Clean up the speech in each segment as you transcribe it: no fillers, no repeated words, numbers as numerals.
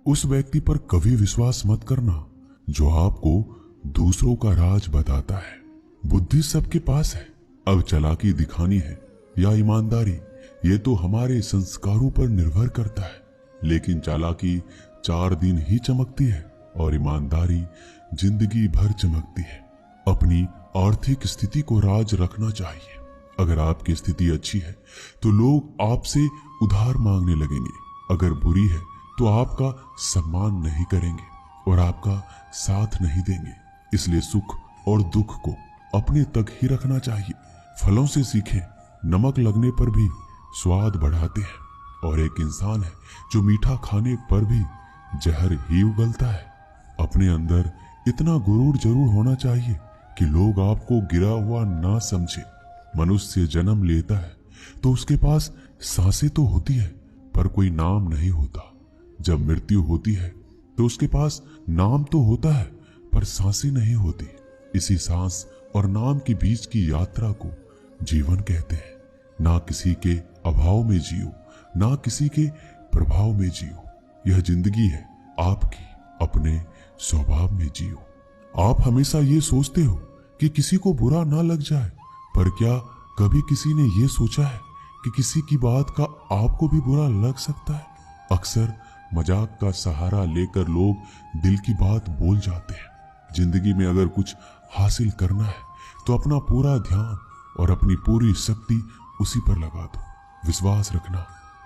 उस व्यक्ति पर कभी विश्वास मत करना जो आपको दूसरों का राज बताता है। बुद्धि सबके पास है, अब चालाकी दिखानी है या ईमानदारी, ये तो हमारे संस्कारों पर निर्भर करता है। लेकिन चालाकी 4 दिन ही चमकती है और ईमानदारी जिंदगी भर चमकती है। अपनी आर्थिक स्थिति को राज रखना चाहिए। अगर आपकी स्थिति अच्छी है तो लोग आपसे उधार मांगने लगेंगे, अगर बुरी है तो आपका सम्मान नहीं करेंगे और आपका साथ नहीं देंगे। इसलिए सुख और दुख को अपने तक ही रखना चाहिए। फलों से सीखें, नमक लगने पर भी स्वाद बढ़ाते हैं, और एक इंसान है जो मीठा खाने पर भी जहर ही उगलता है। अपने अंदर इतना गुरूर जरूर होना चाहिए कि लोग आपको गिरा हुआ ना समझे। मनुष्य जन्म लेता है तो उसके पास सांसें तो होती है पर कोई नाम नहीं होता। जब मृत्यु होती है तो उसके पास नाम तो होता है पर सांसें नहीं होती। इसी सांस और नाम के बीच की यात्रा को जीवन कहते हैं। ना किसी के अभाव में जियो, ना किसी के प्रभाव में जियो। यह जिंदगी है आपकी, अपने स्वभाव में जियो। आप हमेशा ये सोचते हो कि किसी को बुरा ना लग जाए, पर क्या कभी किसी ने ये सोचा है कि किसी की बात का आपको भी बुरा लग सकता है? अक्सर मजाक का सहारा लेकर लोग दिल की बात बोल जाते हैं। जिंदगी में अगर कुछ हासिल करना है तो अपना पूरा ध्यान और अपनी पूरी शक्ति उसी पर लगा दो। विश्वास रखना,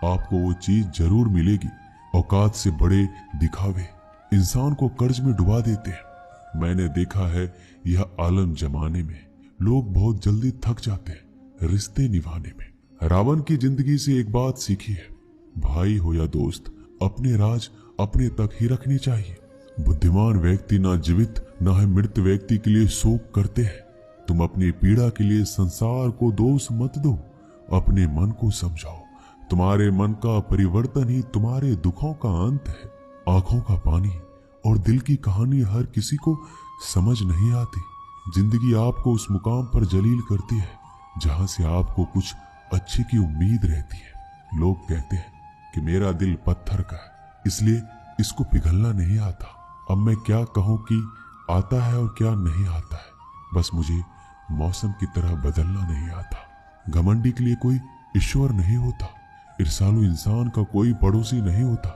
आपको वो चीज जरूर मिलेगी। औकात से बड़े दिखावे इंसान को कर्ज में डुबा देते हैं। मैंने देखा है यह आलम जमाने में लोग बहुत जल्दी थक जाते हैं रिश्ते निभाने में। रावण की जिंदगी से एक बात सीखी है, भाई हो या दोस्त, अपने राज अपने तक ही रखनी चाहिए। बुद्धिमान व्यक्ति ना जीवित ना है मृत व्यक्ति के लिए शोक करते हैं। तुम अपनी पीड़ा के लिए संसार को दोष मत दो, अपने मन को समझाओ। तुम्हारे मन का परिवर्तन ही तुम्हारे दुखों का अंत है। आंखों का पानी और दिल की कहानी हर किसी को समझ नहीं आती। जिंदगी आपको उस मुकाम पर जलील करती है जहां से आपको कुछ अच्छे की उम्मीद रहती है। लोग कहते हैं कि मेरा दिल पत्थर का है, इसलिए इसको पिघलना नहीं आता। अब मैं क्या कहूं कि आता है और क्या नहीं आता है, बस मुझे मौसम की तरह बदलना नहीं आता। घमंडी के लिए कोई ईश्वर नहीं होता, ईर्ष्यालु इंसान का कोई पड़ोसी नहीं होता,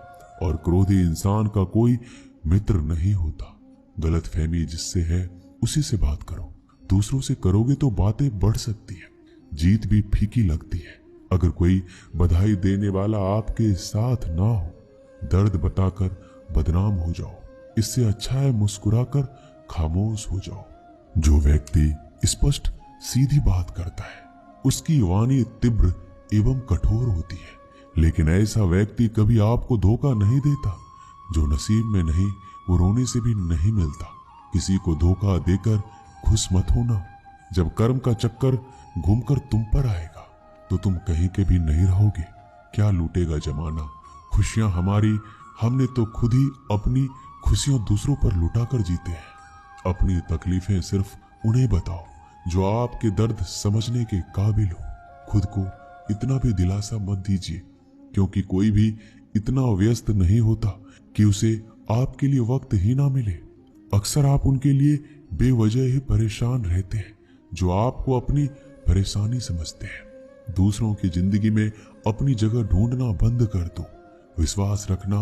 और क्रोधी इंसान का कोई मित्र नहीं होता। गलतफहमी जिससे है उसी से बात करो। दूसरों से करोगे तो बातें बढ़ सकती है, जीत भी फीकी लगती है। अगर कोई बधाई देने वाला आपके साथ ना हो, दर्द बताकर बदनाम हो जाओ। इससे अच्छा है मुस्कुराकर खामोश हो जाओ। जो व्यक्ति स्पष्ट सीधी बात करता है उसकी वाणी तीव्र एवं कठोर होती है, लेकिन ऐसा व्यक्ति कभी आपको धोखा नहीं देता। जो नसीब में नहीं वो रोने से भी नहीं मिलता। किसी को धोखा देकर खुश मत होना। जब कर्म का चक्कर घूमकर तुम पर आएगा तो तुम कहीं के भी नहीं रहोगे। क्या लूटेगा जमाना खुशियां हमारी, हमने तो खुद ही अपनी खुशियां दूसरों पर लुटाकर जीते हैं। अपनी तकलीफें सिर्फ उन्हें बताओ जो आपके दर्द समझने के काबिल हो। खुद को इतना भी दिलासा मत दीजिए, क्योंकि कोई भी इतना व्यस्त नहीं होता कि उसे आपके लिए वक्त ही ना मिले। अक्सर आप उनके लिए बेवजह ही परेशान रहते हैं जो आपको अपनी परेशानी समझते हैं। दूसरों की जिंदगी में अपनी जगह ढूंढना बंद कर दो। विश्वास रखना,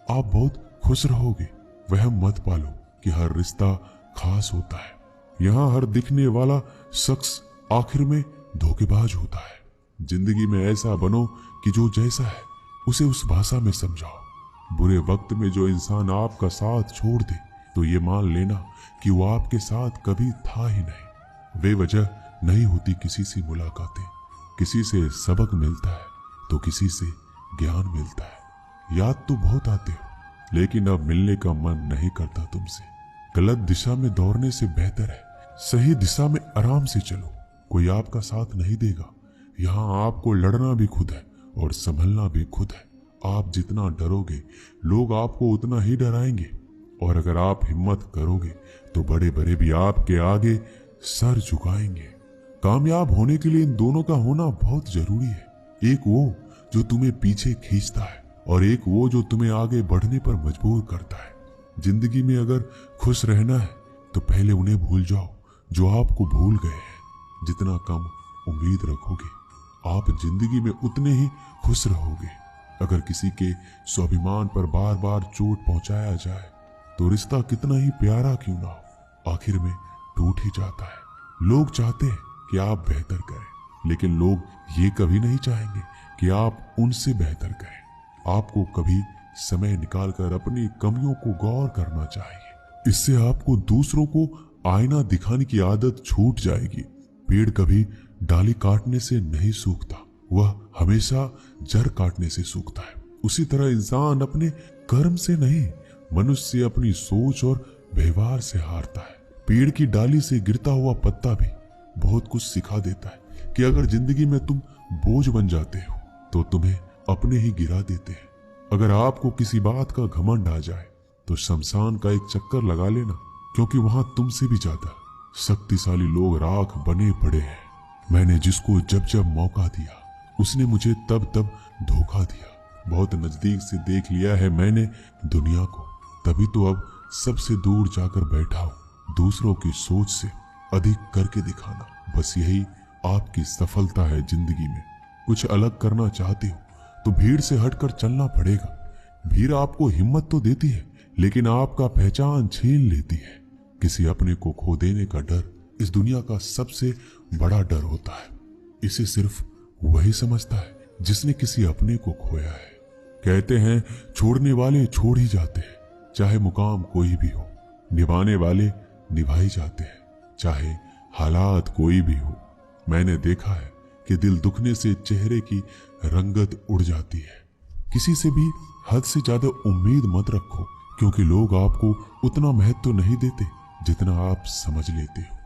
आप बहुत खुश रहोगे। वहम मत पालो कि हर रिश्ता खास होता है। यहाँ हर दिखने वाला शख्स आखिर में धोखेबाज होता है। जिंदगी में ऐसा बनो कि जो जैसा है उसे उस भाषा में समझाओ। बुरे वक्त में जो इंसान आपका साथ छोड़ दे तो ये मान लेना कि वो आपके साथ कभी था ही नहीं। बेवजह नहीं होती किसी से मुलाकातें। किसी से सबक मिलता है तो किसी से ज्ञान मिलता है। याद तो बहुत आते हो, लेकिन अब मिलने का मन नहीं करता तुमसे। गलत दिशा में दौड़ने से बेहतर है सही दिशा में आराम से चलो। कोई आपका साथ नहीं देगा। यहाँ आपको लड़ना भी खुद है और संभलना भी खुद है। आप जितना डरोगे लोग आपको उतना ही डराएंगे, और अगर आप हिम्मत करोगे तो बड़े बड़े भी आपके आगे सर झुकाएंगे। कामयाब होने के लिए इन दोनों का होना बहुत जरूरी है। एक वो जो तुम्हें पीछे खींचता है और एक वो जो तुम्हें आगे बढ़ने पर मजबूर करता है। जिंदगी में अगर खुश रहना है तो पहले उन्हें भूल जाओ जो आपको भूल गए हैं। जितना कम उम्मीद रखोगे आप जिंदगी में उतने ही खुश रहोगे। अगर किसी के स्वाभिमान पर बार बार चोट पहुंचाया जाए तो रिश्ता कितना ही प्यारा क्यों ना हो, आखिर में टूट ही जाता है। लोग चाहते हैं कि आप बेहतर करें, लेकिन लोग ये कभी नहीं चाहेंगे कि आप उनसे बेहतर करें। आपको कभी समय निकालकर अपनी कमियों को गौर करना चाहिए। इससे आपको दूसरों को आईना दिखाने की आदत छूट जाएगी। पेड़ कभी डाली काटने से नहीं सूखता, वह हमेशा जड़ काटने से सूखता है। उसी तरह इंसान अपने कर्म से नहीं, मनुष्य अपनी सोच और व्यवहार से हारता है। पेड़ की डाली से गिरता हुआ पत्ता भी बहुत कुछ सिखा देता है कि अगर जिंदगी में तुम बोझ बन जाते हो तो तुम्हें अपने ही गिरा देते हैं। अगर आपको किसी बात का घमंड आ जाए तो शमशान का एक चक्कर लगा लेना, क्योंकि वहां तुमसे भी ज्यादा शक्तिशाली लोग राख बने पड़े हैं। मैंने जिसको जब जब मौका दिया उसने मुझे तब तब धोखा दिया। बहुत नजदीक से देख लिया है मैंने दुनिया को, तभी तो अब सबसे दूर जाकर बैठा हूं। दूसरों की सोच से अधिक करके दिखाना, बस यही आपकी सफलता है जिंदगी में। कुछ अलग करना चाहते हो तो भीड़ से हटकर चलना पड़ेगा। भीड़ आपको हिम्मत तो देती है, लेकिन आपका पहचान छीन लेती है। किसी अपने को खो देने का डर इस दुनिया का सबसे बड़ा डर होता है। इसे सिर्फ वही समझता है जिसने किसी अपने को खोया है। कहते हैं छोड़ने वाले छोड़ ही जाते हैं, चाहे मुकाम कोई भी हो। निभाने वाले निभा ही जाते हैं, चाहे हालात कोई भी हो। मैंने देखा है कि दिल दुखने से चेहरे की रंगत उड़ जाती है। किसी से भी हद से ज्यादा उम्मीद मत रखो, क्योंकि लोग आपको उतना महत्व नहीं देते जितना आप समझ लेते हो।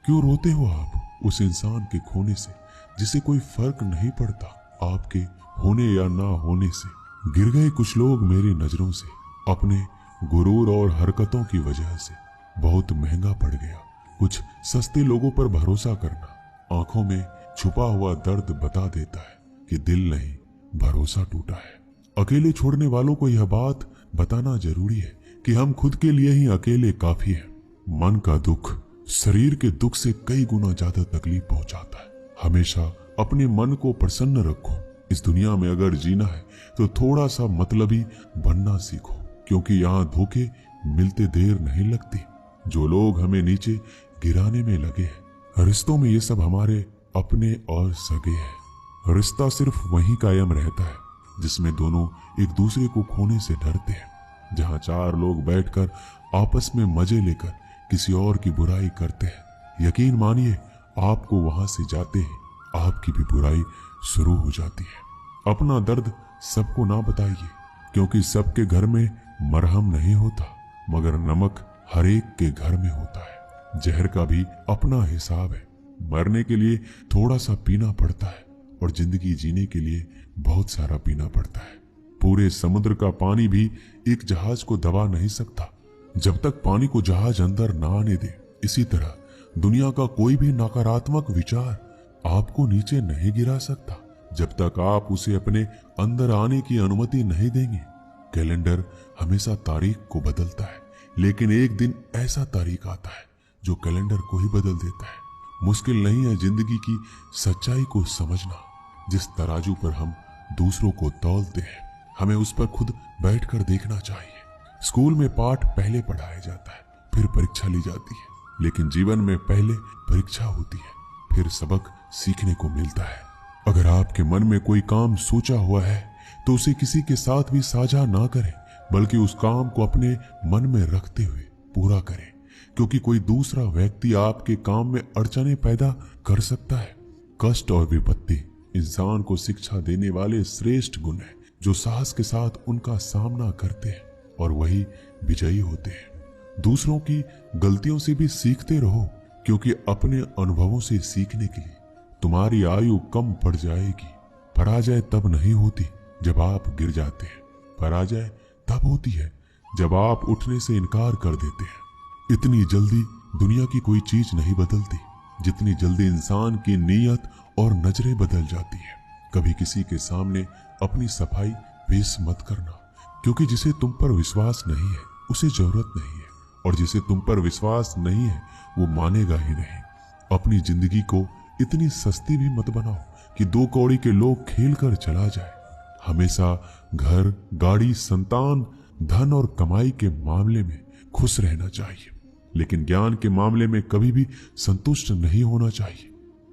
क्यों रोते हो आप उस इंसान के खोने से जिसे कोई फर्क नहीं पड़ता आपके होने या ना होने से। गिर गए कुछ लोग मेरी नजरों से अपने गुरूर और हरकतों की वजह से। बहुत महंगा पड़ गया कुछ सस्ते लोगों पर भरोसा करना। आंखों में छुपा हुआ दर्द बता देता है कि दिल नहीं, भरोसा टूटा है। अकेले छोड़ने वालों को यह बात बताना जरूरी है कि हम खुद के लिए ही अकेले काफी हैं। मन का दुख शरीर के दुख से कई गुना ज्यादा तकलीफ पहुंचाता है। हमेशा अपने मन को प्रसन्न रखो। इस दुनिया में अगर जीना है तो थोड़ा सा मतलबी बनना सीखो, क्योंकि यहाँ धोखे मिलते देर नहीं लगती। जो लोग हमें नीचे गिराने में लगे हैं, रिश्तों में ये सब हमारे अपने और सगे हैं। रिश्ता सिर्फ वहीं कायम रहता है जिसमें दोनों एक दूसरे को खोने से डरते हैं। जहाँ चार लोग बैठकर आपस में मजे लेकर किसी और की बुराई करते हैं, यकीन मानिए आपको वहां से जाते ही आपकी भी बुराई शुरू हो जाती है। अपना दर्द सबको ना बताइए, क्योंकि सबके घर में मरहम नहीं होता, मगर नमक हर एक के घर में होता है। जहर का भी अपना हिसाब है। मरने के लिए थोड़ा सा पीना पड़ता है और जिंदगी जीने के लिए बहुत सारा पीना पड़ता है। पूरे समुद्र का पानी भी एक जहाज को दबा नहीं सकता जब तक पानी को जहाज अंदर ना आने दे। इसी तरह दुनिया का कोई भी नकारात्मक विचार आपको नीचे नहीं गिरा सकता जब तक आप उसे अपने अंदर आने की अनुमति नहीं देंगे। कैलेंडर हमेशा तारीख को बदलता है, लेकिन एक दिन ऐसा तारीख आता है जो कैलेंडर को ही बदल देता है। मुश्किल नहीं है जिंदगी की सच्चाई को समझना। जिस तराजू पर हम दूसरों को तौलते हैं, हमें उस पर खुद बैठकर देखना चाहिए। स्कूल में पाठ पहले पढ़ाया जाता है, फिर परीक्षा ली जाती है, लेकिन जीवन में पहले परीक्षा होती है, फिर सबक सीखने को मिलता है। अगर आपके मन में कोई काम सोचा हुआ है तो उसे किसी के साथ भी साझा ना करें, बल्कि उस काम को अपने मन में रखते हुए पूरा करें, क्योंकि कोई दूसरा व्यक्ति आपके काम में अड़चने पैदा कर सकता है। कष्ट और विपत्ति इंसान को शिक्षा देने वाले श्रेष्ठ गुण हैं, जो साहस के साथ उनका सामना करते हैं और वही विजयी होते हैं। दूसरों की गलतियों से भी सीखते रहो, क्योंकि अपने अनुभवों से सीखने के लिए तुम्हारी आयु कम पड़ जाएगी। पराजय तब नहीं होती जब आप गिर जाते हैं, पराजय तब होती है जब आप उठने से इनकार कर देते हैं। इतनी जल्दी दुनिया की कोई चीज नहीं बदलती जितनी जल्दी इंसान की नीयत और नजरें बदल जाती है। कभी किसी के सामने अपनी सफाई पेश मत करना, क्योंकि जिसे तुम पर विश्वास नहीं है उसे जरूरत नहीं है, और जिसे तुम पर विश्वास नहीं है वो मानेगा ही नहीं। अपनी जिंदगी को इतनी सस्ती भी मत बनाओ कि 2 कौड़ी के लोग खेल कर चला जाए। हमेशा घर, गाड़ी, संतान, धन और कमाई के मामले में खुश रहना चाहिए, लेकिन ज्ञान के मामले में कभी भी संतुष्ट नहीं होना चाहिए।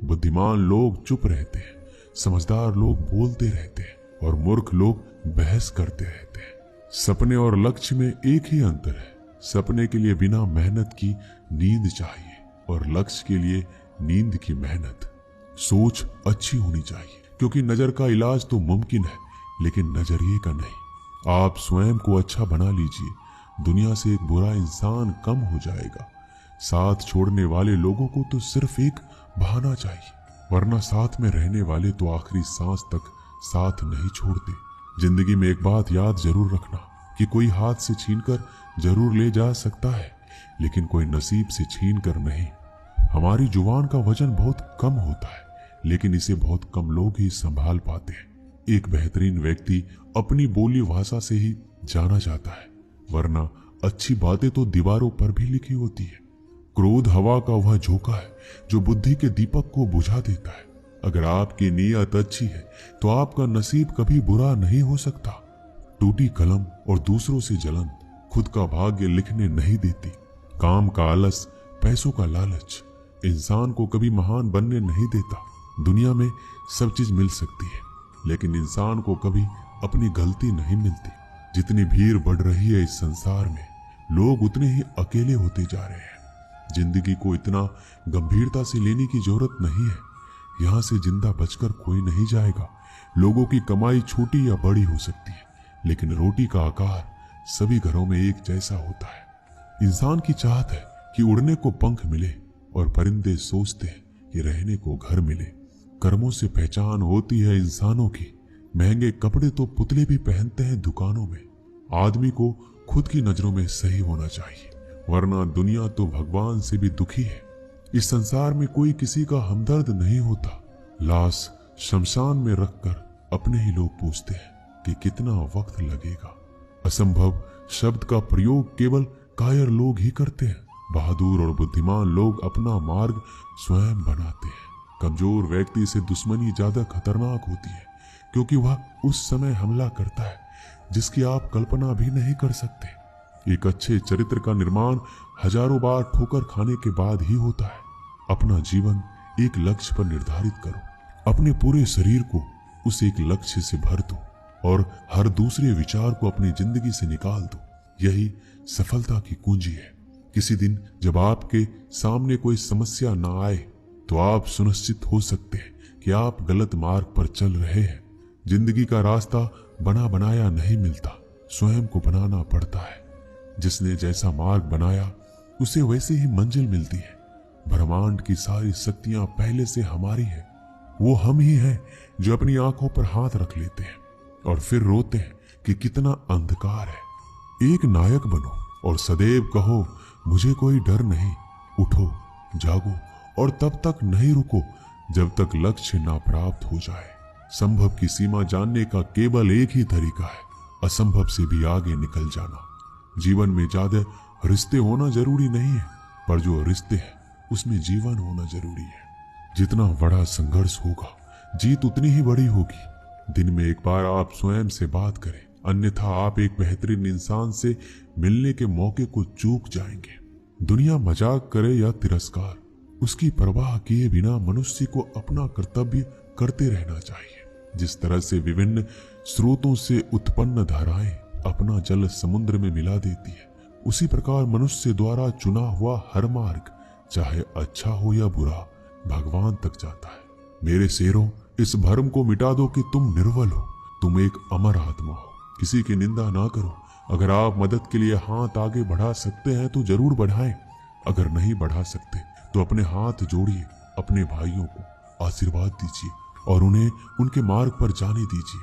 बुद्धिमान लोग चुप रहते हैं, समझदार लोग बोलते रहते हैं, और मूर्ख लोग बहस करते रहते हैं। सपने और लक्ष्य में एक ही अंतर है। सपने के लिए बिना मेहनत की नींद चाहिए, और लक्ष्य के लिए नींद की मेहनत। सोच अच्छी होनी चाहिए, क्योंकि नजर का इलाज तो मुमकिन है, लेकिन नजरिए का नहीं। आप स्वयं को अच्छा बना लीजिए, दुनिया से एक बुरा इंसान कम हो जाएगा। साथ छोड़ने वाले लोगों को तो सिर्फ एक बहाना चाहिए, वरना साथ में रहने वाले तो आखिरी सांस तक साथ नहीं छोड़ते। जिंदगी में एक बात याद जरूर रखना कि कोई हाथ से छीनकर जरूर ले जा सकता है, लेकिन कोई नसीब से छीन कर नहीं। हमारी जुबान का वजन बहुत कम होता है, लेकिन इसे बहुत कम लोग ही संभाल पाते हैं। एक बेहतरीन व्यक्ति अपनी बोली भाषा से ही जाना जाता है, वरना अच्छी बातें तो दीवारों पर भी लिखी होती है। क्रोध हवा का वह झोंका है जो बुद्धि के दीपक को बुझा देता है। अगर आपकी नीयत अच्छी है तो आपका नसीब कभी बुरा नहीं हो सकता। टूटी कलम और दूसरों से जलन खुद का भाग्य लिखने नहीं देती। काम का आलस, पैसों का लालच इंसान को कभी महान बनने नहीं देता। दुनिया में सब चीज मिल सकती है, लेकिन इंसान को कभी अपनी गलती नहीं मिलती। जितनी भीड़ बढ़ रही है इस संसार में, लोग उतने ही अकेले होते जा रहे हैं। जिंदगी को इतना गंभीरता से लेने की जरूरत नहीं है। यहाँ से जिंदा बचकर कोई नहीं जाएगा। लोगों की कमाई छोटी या बड़ी हो सकती है, लेकिन रोटी का आकार सभी घरों में एक जैसा होता है। इंसान की चाहत है कि उड़ने को पंख मिले, और परिंदे सोचते हैं कि रहने को घर मिले। कर्मों से पहचान होती है इंसानों की। महंगे कपड़े तो पुतले भी पहनते हैं दुकानों में। आदमी को खुद की नजरों में सही होना चाहिए, वरना दुनिया तो भगवान से भी दुखी है। इस संसार में कोई किसी का हमदर्द नहीं होता। लाश शमशान में रखकर अपने ही लोग पूछते हैं कि कितना वक्त लगेगा। असंभव शब्द का प्रयोग केवल कायर लोग ही करते हैं। बहादुर और बुद्धिमान लोग अपना मार्ग स्वयं बनाते हैं। कमजोर व्यक्ति से दुश्मनी ज्यादा खतरनाक होती है, क्योंकि वह उस समय हमला करता है जिसकी आप कल्पना भी नहीं कर सकते। एक अच्छे चरित्र का निर्माण हजारों बार ठोकर खाने के बाद ही होता है। अपना जीवन एक लक्ष्य पर निर्धारित करो। अपने पूरे शरीर को उस एक लक्ष्य से भर दो, और हर दूसरे विचार को अपनी जिंदगी से निकाल दो। यही सफलता की कुंजी है। किसी दिन जब आपके सामने कोई समस्या ना आए, तो आप सुनिश्चित हो सकते हैं कि आप गलत मार्ग पर चल रहे हैं। जिंदगी का रास्ता बना बनाया नहीं मिलता, स्वयं को बनाना पड़ता है। जिसने जैसा मार्ग बनाया उसे वैसे ही मंजिल मिलती है। ब्रह्मांड की सारी शक्तियां पहले से हमारी है। वो हम ही हैं जो अपनी आंखों पर हाथ रख लेते हैं और फिर रोते हैं कि कितना अंधकार है। एक नायक बनो और सदैव कहो, मुझे कोई डर नहीं। उठो, जागो और तब तक नहीं रुको जब तक लक्ष्य ना प्राप्त हो जाए। संभव की सीमा जानने का केवल एक ही तरीका है, असंभव से भी आगे निकल जाना। जीवन में ज्यादा रिश्ते होना जरूरी नहीं है, पर जो रिश्ते हैं उसमें जीवन होना जरूरी है। जितना बड़ा संघर्ष होगा, जीत उतनी ही बड़ी होगी। दिन में एक बार आप स्वयं से बात करें, अन्यथा आप एक बेहतरीन इंसान से मिलने के मौके को चूक जाएंगे। दुनिया मजाक करे या तिरस्कार, उसकी परवाह किए बिना मनुष्य को अपना कर्तव्य करते रहना चाहिए। जिस तरह से विभिन्न स्रोतों से उत्पन्न धाराएं अपना जल समुद्र में मिला देती है, उसी प्रकार मनुष्य द्वारा चुना हुआ हर मार्ग, चाहे अच्छा हो या बुरा, भगवान तक जाता है। मेरे शेरों, इस भ्रम को मिटा दो कि तुम निर्बल हो। तुम एक अमर आत्मा हो। किसी की निंदा ना करो। अगर आप मदद के लिए हाथ आगे बढ़ा सकते हैं तो जरूर बढ़ाएं। अगर नहीं बढ़ा सकते तो अपने हाथ जोड़िए, अपने भाइयों को आशीर्वाद दीजिए और उन्हें उनके मार्ग पर जाने दीजिए।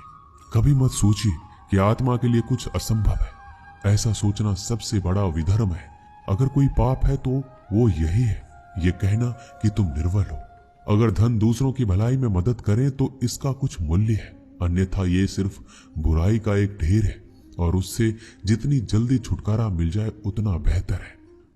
कभी मत सोचिए कि आत्मा के लिए कुछ असंभव है। ऐसा सोचना सबसे बड़ा विधर्म है। अगर कोई पाप है तो वो यही है, ये कहना कि तुम निर्बल हो। अगर धन दूसरों की भलाई में मदद करे तो इसका कुछ मूल्य है। अन्यथा ये सिर्फ बुराई का एक ढेर है और उससे जितनी जल्दी छुटकारा मिल जाए उतना बेहतर है।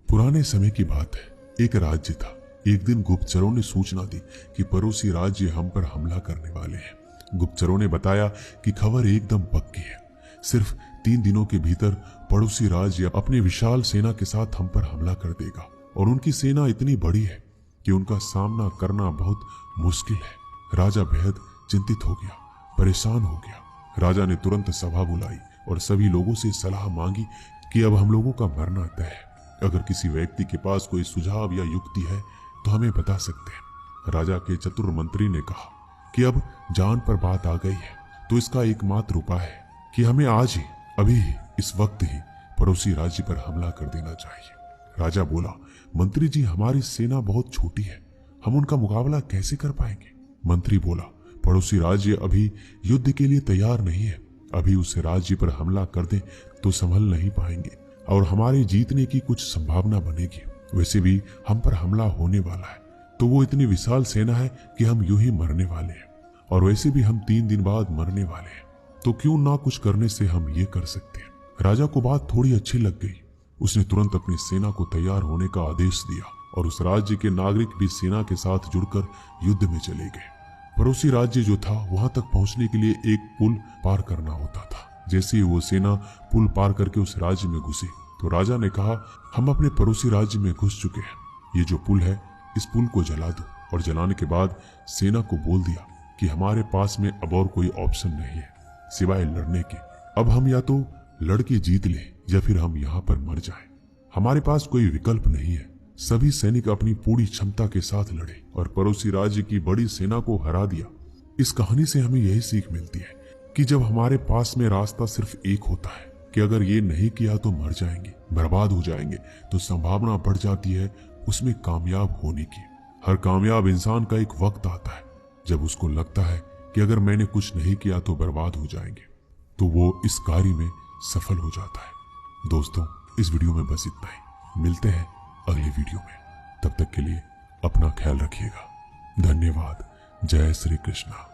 पुराने समय की बात है, एक राज्य था। एक दिन गुप्तचरों ने सूचना दी कि पड़ोसी राज्य हम पर हमला करने वाले हैं। गुप्तचरों ने बताया कि खबर एकदम पक्की है, सिर्फ 3 दिनों के भीतर पड़ोसी राज्य अपनी विशाल सेना के साथ हम पर हमला कर देगा और उनकी सेना इतनी बड़ी है कि उनका सामना करना बहुत मुश्किल है। राजा बेहद चिंतित हो गया, परेशान हो गया। राजा ने तुरंत सभा बुलाई और सभी लोगों से सलाह मांगी कि अब हम लोगों का मरना तय है। अगर किसी व्यक्ति के पास कोई सुझाव या युक्ति है तो हमें बता सकते हैं। राजा के चतुर मंत्री ने कहा कि अब जान पर बात आ गई है तो इसका एकमात्र उपाय है कि हमें आज ही, अभी ही, इस वक्त ही पड़ोसी राज्य पर हमला कर देना चाहिए। राजा बोला, मंत्री जी, हमारी सेना बहुत छोटी है, हम उनका मुकाबला कैसे कर पाएंगे? मंत्री बोला, पड़ोसी राज्य अभी युद्ध के लिए तैयार नहीं है। अभी उस राज्य पर हमला कर दें तो संभल नहीं पाएंगे और हमारे जीतने की कुछ संभावना बनेगी। वैसे भी हम पर हमला होने वाला है तो वो इतनी विशाल सेना है कि हम यूं ही मरने वाले हैं और वैसे भी हम 3 दिन बाद मरने वाले हैं, तो क्यों ना कुछ करने से हम ये कर सकते हैं। राजा को बात थोड़ी अच्छी लग गई। उसने तुरंत अपनी सेना को तैयार होने का आदेश दिया और उस राज्य के नागरिक भी सेना के साथ जुड़कर युद्ध में चले गए। पड़ोसी राज्य जो था वहां तक पहुंचने के लिए एक पुल पार करना होता था। जैसे ही वो सेना पुल पार करके उस राज्य में घुसी तो राजा ने कहा, हम अपने पड़ोसी राज्य में घुस चुके हैं, ये जो पुल है इस पुल को जला दो। और जलाने के बाद सेना को बोल दिया कि हमारे पास में अब और कोई ऑप्शन नहीं है सिवाय लड़ने के। अब हम या तो लड़के जीत ले या फिर हम यहाँ पर मर जाएं। हमारे पास कोई विकल्प नहीं है। सभी सैनिक अपनी पूरी क्षमता के साथ लड़े और पड़ोसी राज्य की बड़ी सेना को हरा दिया। इस कहानी से हमें यही सीख मिलती है कि जब हमारे पास में रास्ता सिर्फ एक होता है कि अगर ये नहीं किया तो मर जाएंगे, बर्बाद हो जाएंगे, तो संभावना बढ़ जाती है उसमें कामयाब होने की। हर कामयाब इंसान का एक वक्त आता है जब उसको लगता है कि अगर मैंने कुछ नहीं किया तो बर्बाद हो जाएंगे, तो वो इस कार्य में सफल हो जाता है। दोस्तों, इस वीडियो में बस इतना ही। मिलते हैं अगली वीडियो में। तब तक के लिए अपना ख्याल रखिएगा। धन्यवाद। जय श्री कृष्णा।